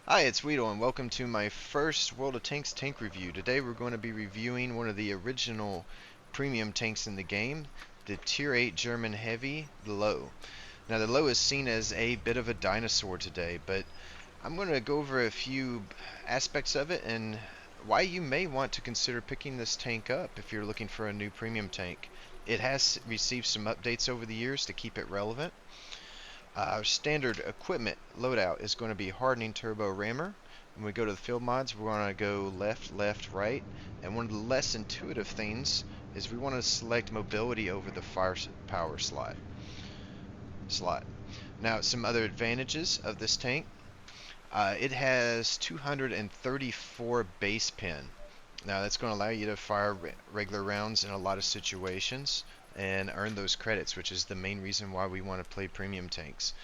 Hi, it's Weedle, and welcome to my first World of Tanks tank review. Today we're going to be reviewing one of the original premium tanks in the game, the Tier 8 German Heavy, the Lowe. Now, the Lowe is seen as a bit of a dinosaur today, but I'm going to go over a few aspects of it and why you may want to consider picking this tank up if you're looking for a new premium tank. It has received some updates over the years to keep it relevant. Our standard equipment loadout is going to be hardening turbo rammer. When we go to the field mods, we're going to go left, left, right. And one of the less intuitive things is we want to select mobility over the firepower slot. Now, some other advantages of this tank. It has 234 base pin. Now that's going to allow you to fire regular rounds in a lot of situations and earn those credits, which is the main reason why we want to play premium tanks.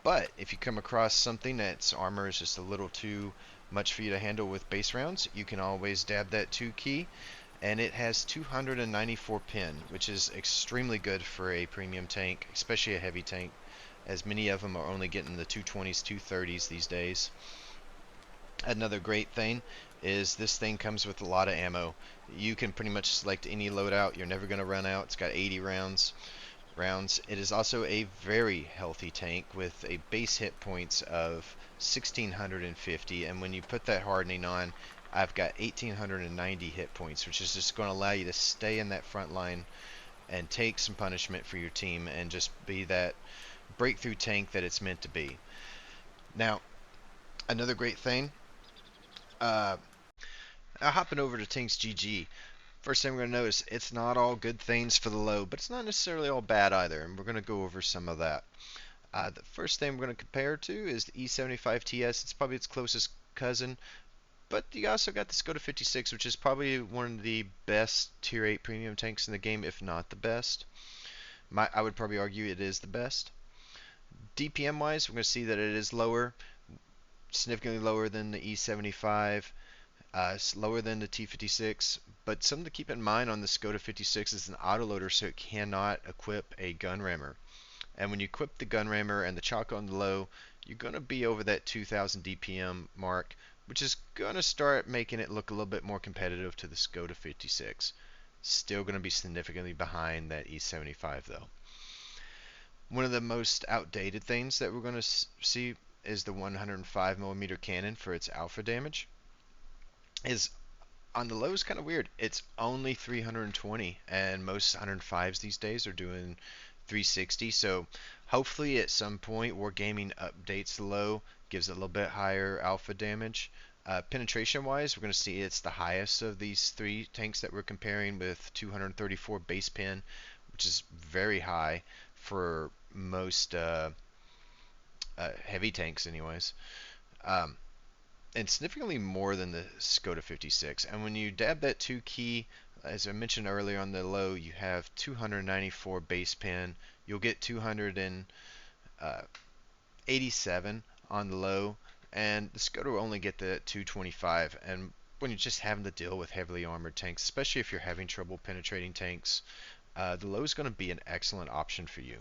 But if you come across something that's armor is just a little too much for you to handle with base rounds, you can always dab that 2 key, and it has 294 pin, which is extremely good for a premium tank, especially a heavy tank, as many of them are only getting the 220s, 230s these days. Another great thing is this thing comes with a lot of ammo. You can pretty much select any loadout. You're never going to run out. It's got 80 rounds. It is also a very healthy tank with a base hit points of 1650, and when you put that hardening on, I've got 1890 hit points, which is just going to allow you to stay in that front line and take some punishment for your team and just be that breakthrough tank that it's meant to be. Now, another great thing, uh, hopping over to Tanks GG. First thing we're going to notice, it's not all good things for the Lowe, but it's not necessarily all bad either, and we're going to go over some of that. The first thing we're going to compare to is the E75TS. It's probably its closest cousin, but you also got the Skoda 56, which is probably one of the best Tier 8 premium tanks in the game, if not the best. I would probably argue it is the best. DPM wise, we're going to see that it is lower, significantly lower than the E75. It's lower than the T56, but something to keep in mind on the Skoda 56 is an autoloader, so it cannot equip a gun rammer. And when you equip the gun rammer and the chalk on the Lowe, you're going to be over that 2000 DPM mark, which is going to start making it look a little bit more competitive to the Skoda 56. Still going to be significantly behind that E75 though. One of the most outdated things that we're going to see is the 105mm cannon for its alpha damage. Is on the low is kind of weird. It's only 320, and most 105s these days are doing 360. So hopefully at some point Wargaming updates the low, gives it a little bit higher alpha damage. Penetration wise, we're going to see it's the highest of these three tanks that we're comparing with 234 base pin, which is very high for most heavy tanks, anyways. Um, and significantly more than the Skoda 56. And when you dab that 2 key, as I mentioned earlier on the Lowe, you have 294 base pin. You'll get 287 on the Lowe, and the Skoda will only get the 225. And when you're just having to deal with heavily armored tanks, especially if you're having trouble penetrating tanks, the Lowe is going to be an excellent option for you.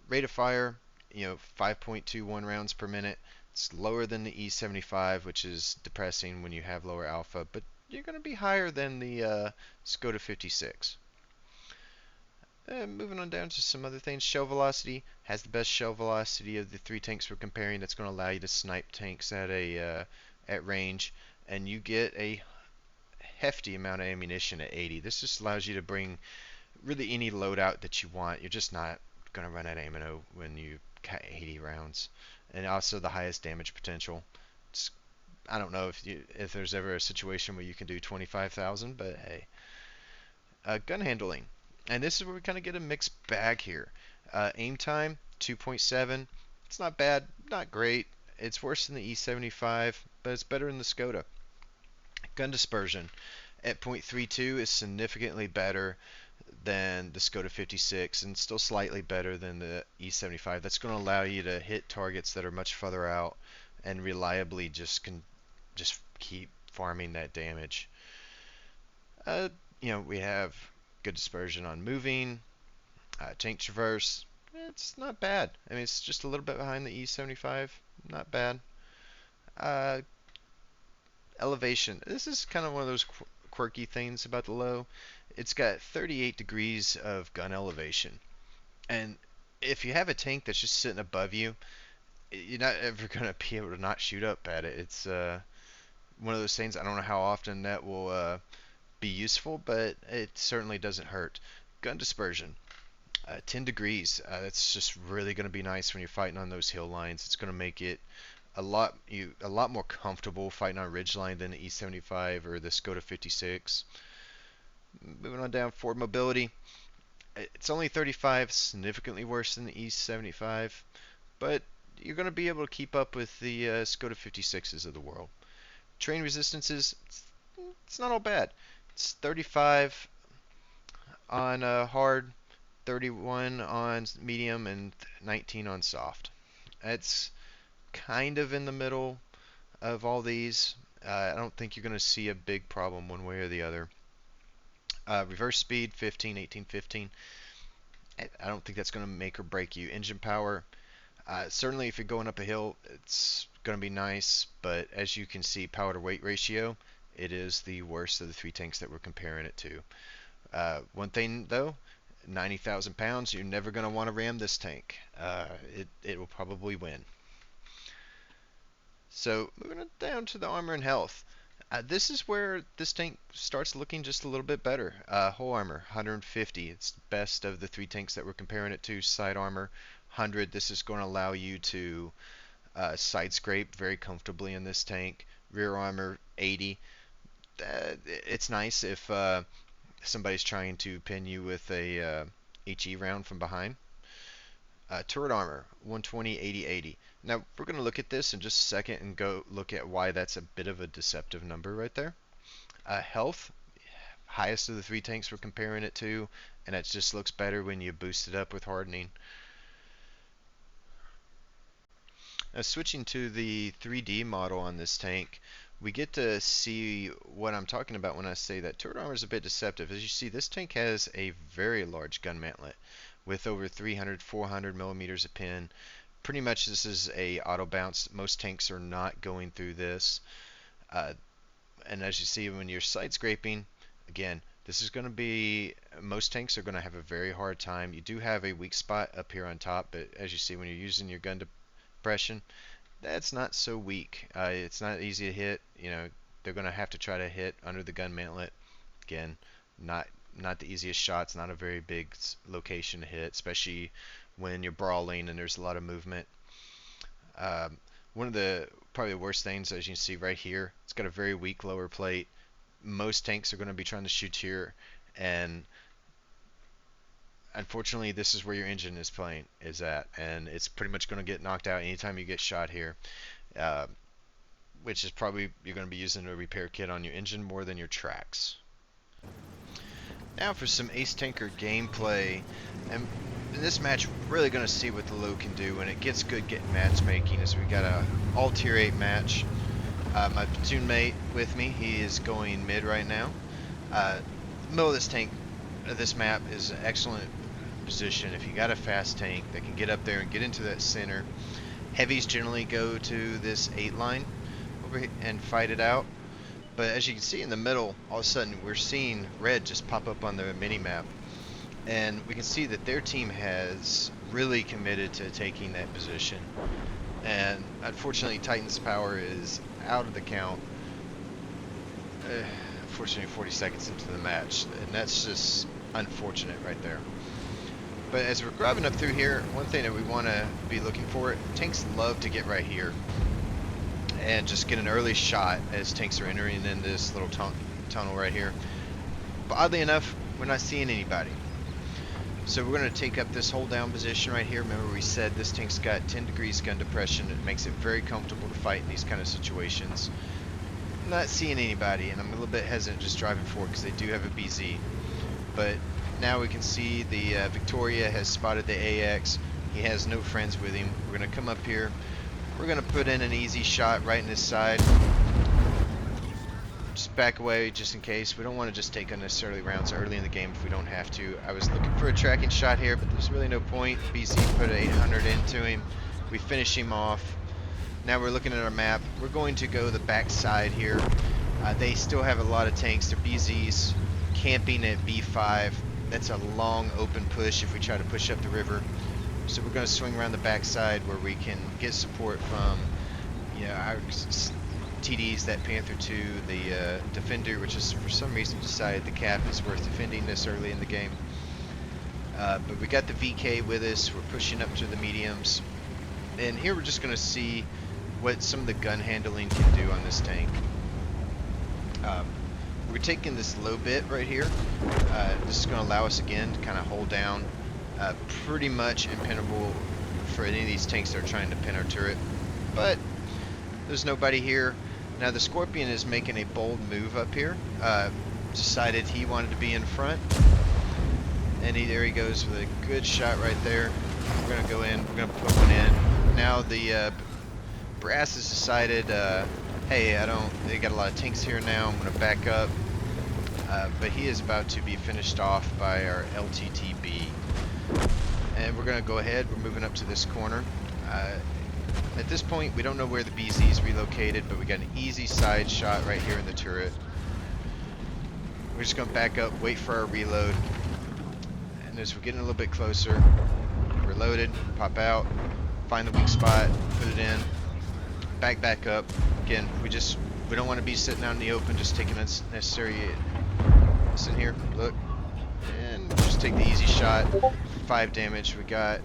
Rate of fire, 5.21 rounds per minute. It's lower than the E75, which is depressing when you have lower alpha, but you're going to be higher than the Skoda 56. Moving on down to some other things. Shell velocity has the best shell velocity of the three tanks we're comparing. That's going to allow you to snipe tanks at range, and you get a hefty amount of ammunition at 80. This just allows you to bring really any loadout that you want. You're just not going to run out of ammo when you got 80 rounds, and also the highest damage potential. It's, I don't know if there's ever a situation where you can do 25,000, but hey. Gun handling, and this is where we kind of get a mixed bag here. Aim time 2.7. It's not bad, not great. It's worse than the E75, but it's better than the Skoda. Gun dispersion at 0.32 is significantly better than the Skoda 56 and still slightly better than the E75. That's going to allow you to hit targets that are much further out and reliably just keep farming that damage. Uh, we have good dispersion on moving, tank traverse. It's not bad. I mean, it's just a little bit behind the E75. Not bad. Uh, Elevation. This is kind of one of those quirky things about the Lowe. It's got 38 degrees of gun elevation. And if you have a tank that's just sitting above you, you're not ever going to be able to not shoot up at it. It's one of those things. I don't know how often that will be useful, but it certainly doesn't hurt. Gun dispersion. 10 degrees. That's just really going to be nice when you're fighting on those hill lines. It's going to make it a lot more comfortable fighting on ridgeline than the E75 or the Skoda 56. Moving on down, forward mobility. It's only 35, significantly worse than the E75, but you're going to be able to keep up with the Skoda 56s of the world. Terrain resistances, it's not all bad. It's 35 on hard, 31 on medium, and 19 on soft. It's kind of in the middle of all these. I don't think you're going to see a big problem one way or the other. Reverse speed, 15, 18, 15. I don't think that's going to make or break you. Engine power, certainly if you're going up a hill, it's going to be nice, but as you can see, power to weight ratio, it is the worst of the three tanks that we're comparing it to. One thing though, 90,000 pounds, you're never going to want to ram this tank. It will probably win. So moving down to the armor and health. This is where this tank starts looking just a little bit better. Whole armor, 150. It's the best of the three tanks that we're comparing it to. Side armor, 100. This is going to allow you to side scrape very comfortably in this tank. Rear armor, 80. It's nice if somebody's trying to pin you with a HE round from behind. Turret armor, 120, 80, 80. Now, we're going to look at this in just a second and go look at why that's a bit of a deceptive number right there. Health, highest of the three tanks we're comparing it to, and it just looks better when you boost it up with hardening. Now, switching to the 3D model on this tank, we get to see what I'm talking about when I say that turret armor is a bit deceptive. As you see, this tank has a very large gun mantlet with over 300, 400 millimeters of pin. Pretty much this is a auto bounce. Most tanks are not going through this. And as you see when you're side scraping, again, this is going to be, most tanks are going to have a very hard time. You do have a weak spot up here on top, but as you see when you're using your gun depression, that's not so weak. It's not easy to hit. You know, they're going to have to try to hit under the gun mantlet. Again, not the easiest shots, not a very big location to hit, especially when you're brawling and there's a lot of movement. One of the probably the worst things, as you can see right here, it's got a very weak lower plate. Most tanks are going to be trying to shoot here, and unfortunately this is where your engine is at, and it's pretty much going to get knocked out anytime you get shot here, which is probably you're going to be using a repair kit on your engine more than your tracks. Now for some Ace Tanker gameplay, and in this match we're really going to see what the Lowe can do when it gets good getting matchmaking, as we got a all tier 8 match. My platoon mate with me, he is going mid right now. The middle of this tank, this map is an excellent position if you got a fast tank that can get up there and get into that center. Heavies generally go to this 8 line over here and fight it out. But as you can see in the middle, all of a sudden we're seeing red just pop up on the mini-map. And we can see that their team has really committed to taking that position. And unfortunately, Titan's power is out of the count. Unfortunately, 40 seconds into the match. And that's just unfortunate right there. But as we're grabbing up through here, one thing that we want to be looking for, tanks love to get right here and just get an early shot as tanks are entering in this little tunnel right here. But oddly enough, we're not seeing anybody. So we're going to take up this hold down position right here. Remember we said this tank's got 10 degrees gun depression. It makes it very comfortable to fight in these kind of situations. I'm not seeing anybody, and I'm a little bit hesitant just driving forward because they do have a BZ. But now we can see the Victoria has spotted the AX. He has no friends with him. We're going to come up here. We're going to put in an easy shot right in his side. Just back away just in case. We don't want to just take unnecessarily rounds early in the game if we don't have to. I was looking for a tracking shot here, but there's really no point. BZ put an 800 into him. We finish him off. Now we're looking at our map. We're going to go the back side here. They still have a lot of tanks. They're BZs camping at B5. That's a long open push if we try to push up the river. So we're going to swing around the back side where we can get support from, you know, our TDs, that Panther 2, the Defender, which is for some reason decided the cap is worth defending this early in the game. But we got the VK with us. We're pushing up to the mediums. And here we're just going to see what some of the gun handling can do on this tank. We're taking this low bit right here. This is going to allow us again to kind of hold down. Pretty much impenetrable for any of these tanks that are trying to pin our turret. But there's nobody here. Now the Scorpion is making a bold move up here. Decided he wanted to be in front. And there he goes with a good shot right there. We're going to go in. We're going to put one in. Now the Brass has decided, hey, they got a lot of tanks here now. I'm going to back up. But he is about to be finished off by our LTTB. And we're going to go ahead. We're moving up to this corner. At this point, we don't know where the BZ is relocated, but we got an easy side shot right here in the turret. We're just going to back up, wait for our reload. And as we're getting a little bit closer, reload it, pop out, find the weak spot, put it in, back up. Again, we don't want to be sitting out in the open, just taking unnecessary. Listen here, look, and just take the easy shot. 5 damage. We got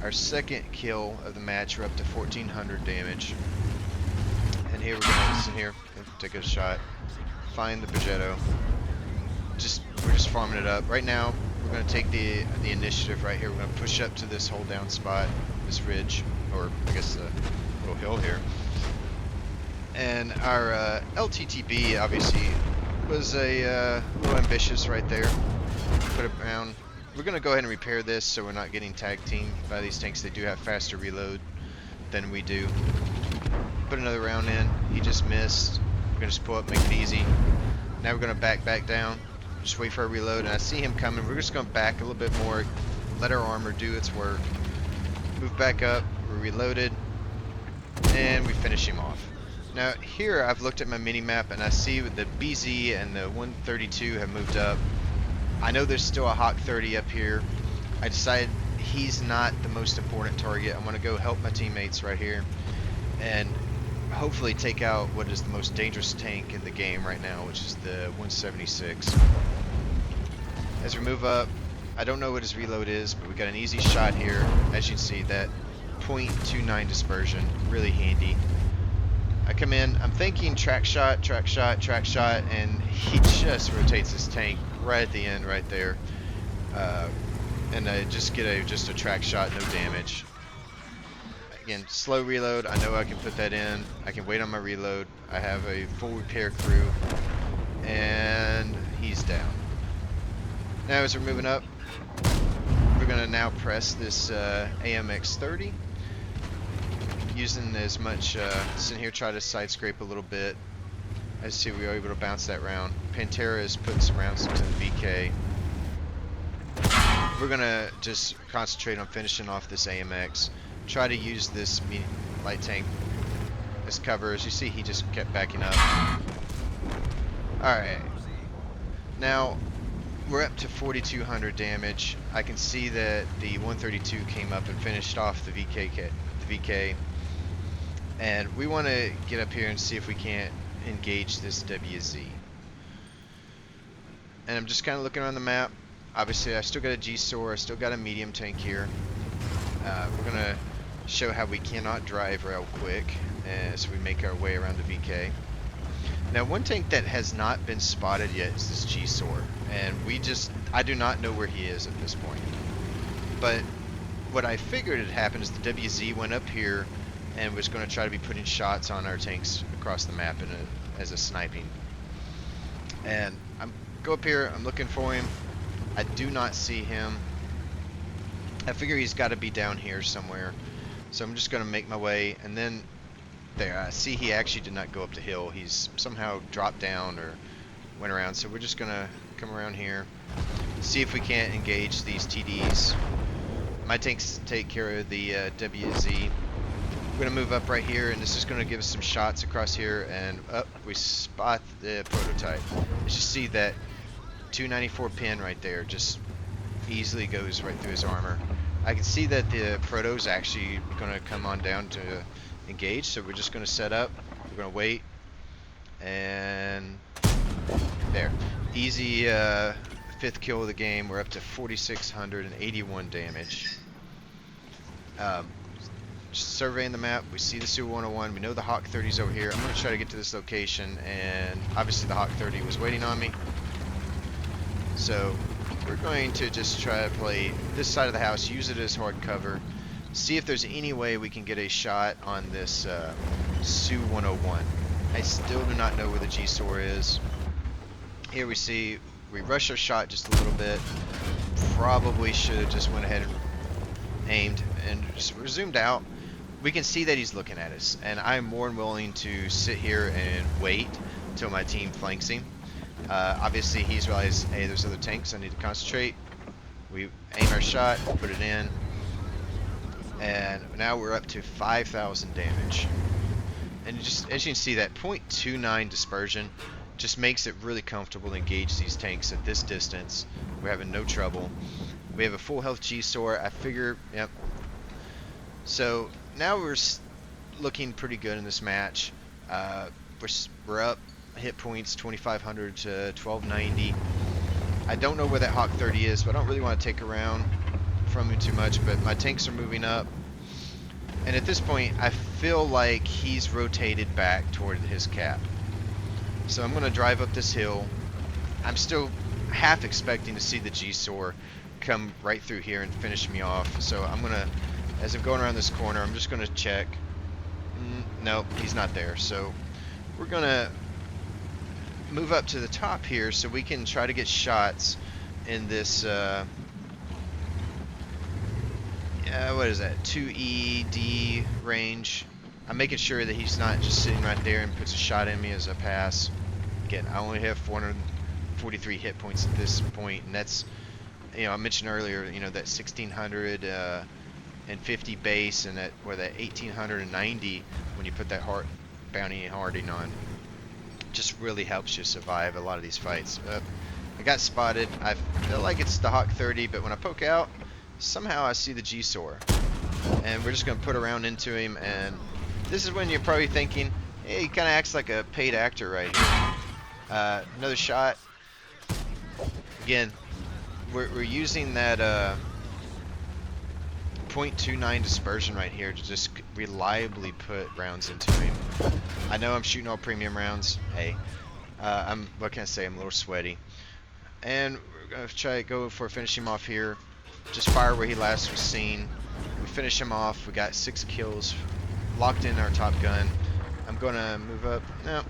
our second kill of the match. We're up to 1400 damage. And here we're gonna listen here, take a shot, find the Progetto. We're just farming it up. Right now, we're gonna take the initiative right here. We're gonna push up to this hold down spot, this ridge, or I guess a little hill here. And our LTTB obviously was a little ambitious right there. Put it down. We're going to go ahead and repair this so we're not getting tag teamed by these tanks. They do have faster reload than we do. Put another round in. He just missed. We're going to just pull up, make it easy. Now we're going to back down. Just wait for our reload. And I see him coming. We're just going to back a little bit more. Let our armor do its work. Move back up. We're reloaded. And we finish him off. Now here I've looked at my mini-map and I see the BZ and the 132 have moved up. I know there's still a Hawk 30 up here. I decided he's not the most important target. I'm going to go help my teammates right here and hopefully take out what is the most dangerous tank in the game right now, which is the 176. As we move up, I don't know what his reload is, but we got an easy shot here. As you can see, that .29 dispersion, really handy. I come in, I'm thinking track shot, and he just rotates his tank right at the end right there. And I just get a track shot, no damage. Again, slow reload, I know I can put that in. I can wait on my reload. I have a full repair crew. And he's down. Now as we're moving up, we're going to now press this AMX-30. Using as much, sitting here, try to side scrape a little bit. As you see, we were able to bounce that round. Pantera is putting some rounds into the VK. We're gonna just concentrate on finishing off this AMX. Try to use this light tank as cover. As you see, he just kept backing up. Alright. Now, we're up to 4,200 damage. I can see that the 132 came up and finished off the VK. And we want to get up here and see if we can't engage this WZ. And I'm just kind of looking around the map. Obviously, I still got a G-SOAR, I still got a medium tank here. We're going to show how we cannot drive real quick as we make our way around the VK. Now, one tank that has not been spotted yet is this G-SOAR. And I do not know where he is at this point. But what I figured had happened is the WZ went up here and was going to try to be putting shots on our tanks across the map as a sniping. And I'm go up here, I'm looking for him. I do not see him. I figure he's got to be down here somewhere. So I'm just going to make my way, and then there, I see he actually did not go up the hill. He's somehow dropped down or went around. So we're just going to come around here, see if we can't engage these TDs. My tanks take care of the WZ. We're going to move up right here, and this is going to give us some shots across here, and up we spot the prototype. As you see, that 294 pin right there just easily goes right through his armor. I can see that the proto's actually going to come on down to engage, so we're just going to set up. We're going to wait, and there. Easy fifth kill of the game. We're up to 4,681 damage. Just surveying the map, we see the Su-101, we know the Hawk 30's over here. I'm going to try to get to this location, and obviously the Hawk 30 was waiting on me. So we're going to just try to play this side of the house, use it as hard cover, see if there's any way we can get a shot on this Su-101. I still do not know where the G-SOAR is. Here we see, we rush our shot just a little bit. Probably should have just went ahead and aimed, and just we're zoomed out. We can see that he's looking at us, and I'm more than willing to sit here and wait until my team flanks him. Obviously he's realized, hey, there's other tanks, I need to concentrate. We aim our shot, put it in, and now we're up to 5,000 damage. And just as you can see, that .29 dispersion just makes it really comfortable to engage these tanks at this distance. We're having no trouble. We have a full health G-SOAR. I figure, yep. So now we're looking pretty good in this match. We're up hit points 2,500 to 1,290. I don't know where that Hawk 30 is, but I don't really want to take around from him too much. But my tanks are moving up, and at this point, I feel like he's rotated back toward his cap. So I'm going to drive up this hill. I'm still half expecting to see the G-SOAR come right through here and finish me off. So I'm going to, as I'm going around this corner, I'm just going to check. Nope, he's not there. So we're going to move up to the top here so we can try to get shots in this, what is that, 2ED range. I'm making sure that he's not just sitting right there and puts a shot in me as I pass. Again, I only have 443 hit points at this point, and that's, you know, I mentioned earlier, you know, that 1,650 base and that, or that 1,890 when you put that bounty harding on, just really helps you survive a lot of these fights. I got spotted. I feel like it's the Hawk 30, but when I poke out, somehow I see the G-SOAR, and we're just going to put a round into him. And this is when you're probably thinking, hey, he kind of acts like a paid actor right here. Another shot. Again, we're using that .29 dispersion right here to just reliably put rounds into him. I know I'm shooting all premium rounds. Hey, what can I say? I'm a little sweaty. And we're going to try to go for finishing him off here. Just fire where he last was seen. We finish him off. We got 6 kills. Locked in our top gun. I'm going to move up. No,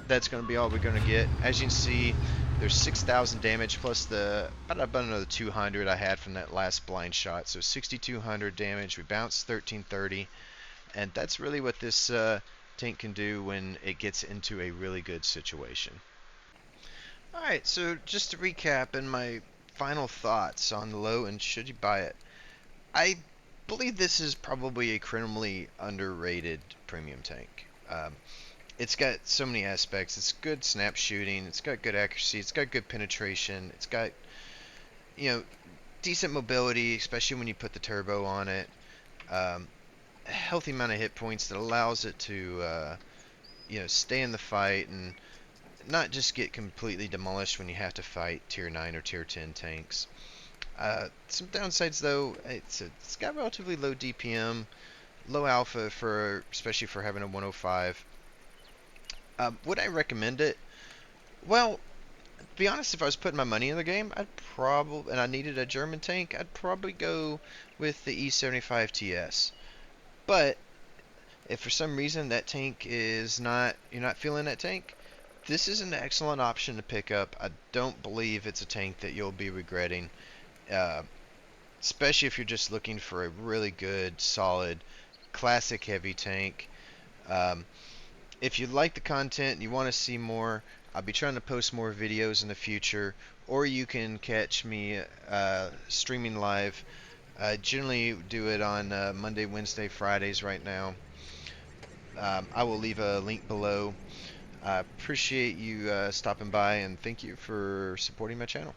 that's going to be all we're going to get. As you can see, there's 6,000 damage plus about another 200 I had from that last blind shot. So 6,200 damage. We bounced 1,330. And that's really what this tank can do when it gets into a really good situation. Alright, so just to recap and my final thoughts on the Lowe and should you buy it. I believe this is probably a criminally underrated premium tank. It's got so many aspects. It's good snap shooting. It's got good accuracy. It's got good penetration. It's got, you know, decent mobility, especially when you put the turbo on it. A healthy amount of hit points that allows it to, you know, stay in the fight and not just get completely demolished when you have to fight tier 9 or tier 10 tanks. Some downsides though, it's got relatively low DPM, low alpha especially for having a 105. Would I recommend it? Well, to be honest, if I was putting my money in the game, and I needed a German tank, I'd probably go with the E75 TS. But if for some reason that tank is not, you're not feeling that tank, this is an excellent option to pick up. I don't believe it's a tank that you'll be regretting, especially if you're just looking for a really good, solid, classic heavy tank. If you like the content and you want to see more, I'll be trying to post more videos in the future, or you can catch me streaming live. I generally do it on Monday, Wednesday, Fridays right now. I will leave a link below. I appreciate you stopping by, and thank you for supporting my channel.